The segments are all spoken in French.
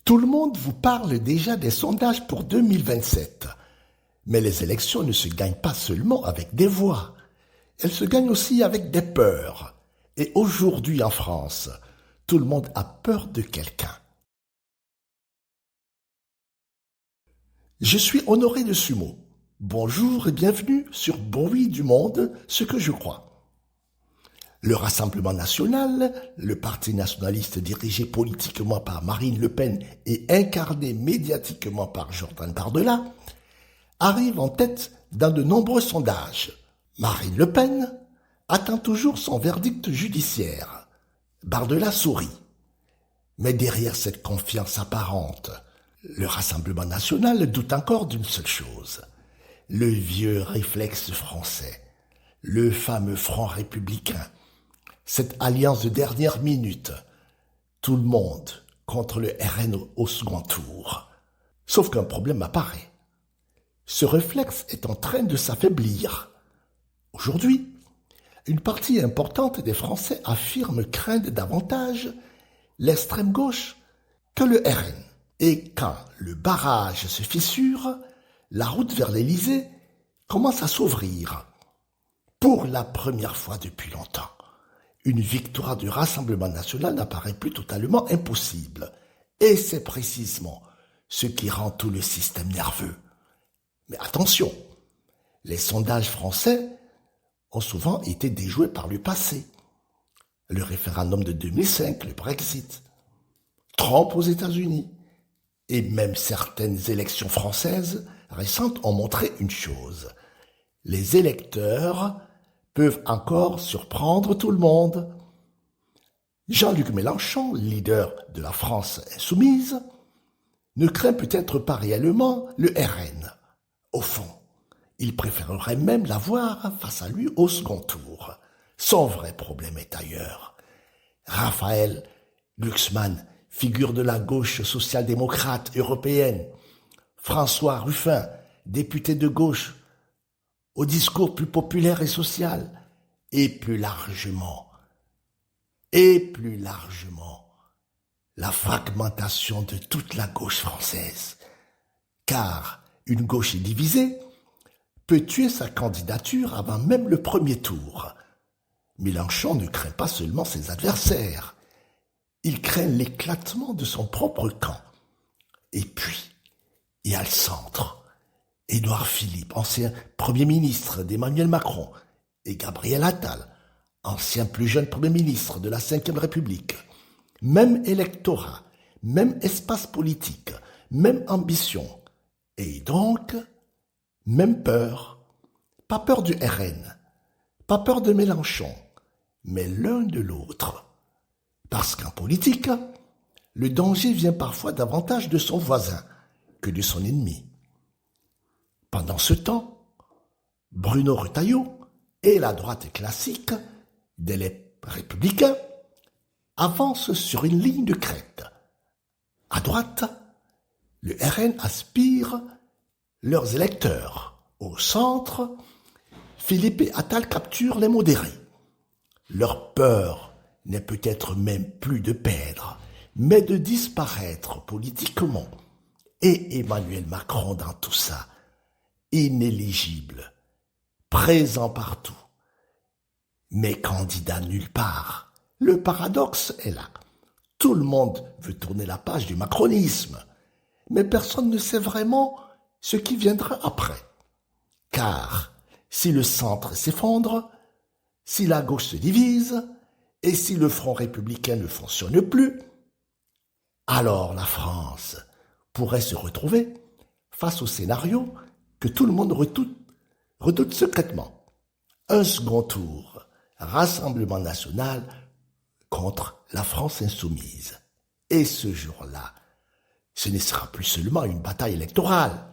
Tout le monde vous parle déjà des sondages pour 2027. Mais les élections ne se gagnent pas seulement avec des voix. Elles se gagnent aussi avec des peurs. Et aujourd'hui en France, tout le monde a peur de quelqu'un. Je suis Honoré de Sumo. Bonjour et bienvenue sur Bruit du Monde, ce que je crois. Le Rassemblement national, le parti nationaliste dirigé politiquement par Marine Le Pen et incarné médiatiquement par Jordan Bardella, arrive en tête dans de nombreux sondages. Marine Le Pen attend toujours son verdict judiciaire. Bardella sourit. Mais derrière cette confiance apparente, le Rassemblement national doute encore d'une seule chose. Le vieux réflexe français, le fameux Front républicain, cette alliance de dernière minute, tout le monde contre le RN au second tour. Sauf qu'un problème apparaît. Ce réflexe est en train de s'affaiblir. Aujourd'hui, une partie importante des Français affirme craindre davantage l'extrême gauche que le RN. Et quand le barrage se fissure, la route vers l'Élysée commence à s'ouvrir. Pour la première fois depuis longtemps, une victoire du Rassemblement national n'apparaît plus totalement impossible. Et c'est précisément ce qui rend tout le système nerveux. Mais attention, les sondages français ont souvent été déjoués par le passé. Le référendum de 2005, le Brexit, Trump aux États-Unis, et même certaines élections françaises récentes ont montré une chose. Les électeurs peuvent encore surprendre tout le monde. Jean-Luc Mélenchon, leader de la France insoumise, ne craint peut-être pas réellement le RN. Au fond, il préférerait même l'avoir face à lui au second tour. Son vrai problème est ailleurs. Raphaël Glucksmann, figure de la gauche social-démocrate européenne, François Ruffin, député de gauche, au discours plus populaire et social, et plus largement, la fragmentation de toute la gauche française. Car une gauche divisée peut tuer sa candidature avant même le premier tour. Mélenchon ne craint pas seulement ses adversaires, il craint l'éclatement de son propre camp. Et puis, il y a le centre. Édouard Philippe, ancien Premier ministre d'Emmanuel Macron, et Gabriel Attal, ancien plus jeune Premier ministre de la Ve République. Même électorat, même espace politique, même ambition. Et donc, même peur. Pas peur du RN, pas peur de Mélenchon, mais l'un de l'autre. Parce qu'en politique, le danger vient parfois davantage de son voisin que de son ennemi. Pendant ce temps, Bruno Retailleau et la droite classique des Républicains avancent sur une ligne de crête. À droite, le RN aspire leurs électeurs. Au centre, Philippe et Attal capturent les modérés. Leur peur n'est peut-être même plus de perdre, mais de disparaître politiquement. Et Emmanuel Macron dans tout ça, inéligible, présent partout, mais candidat nulle part. Le paradoxe est là. Tout le monde veut tourner la page du macronisme, mais personne ne sait vraiment ce qui viendra après. Car si le centre s'effondre, si la gauche se divise, et si le Front républicain ne fonctionne plus, alors la France pourrait se retrouver face au scénario que tout le monde redoute secrètement. Un second tour, Rassemblement national contre la France insoumise. Et ce jour-là, ce ne sera plus seulement une bataille électorale,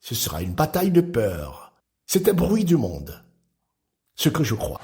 ce sera une bataille de peur. C'est un bruit du monde, ce que je crois.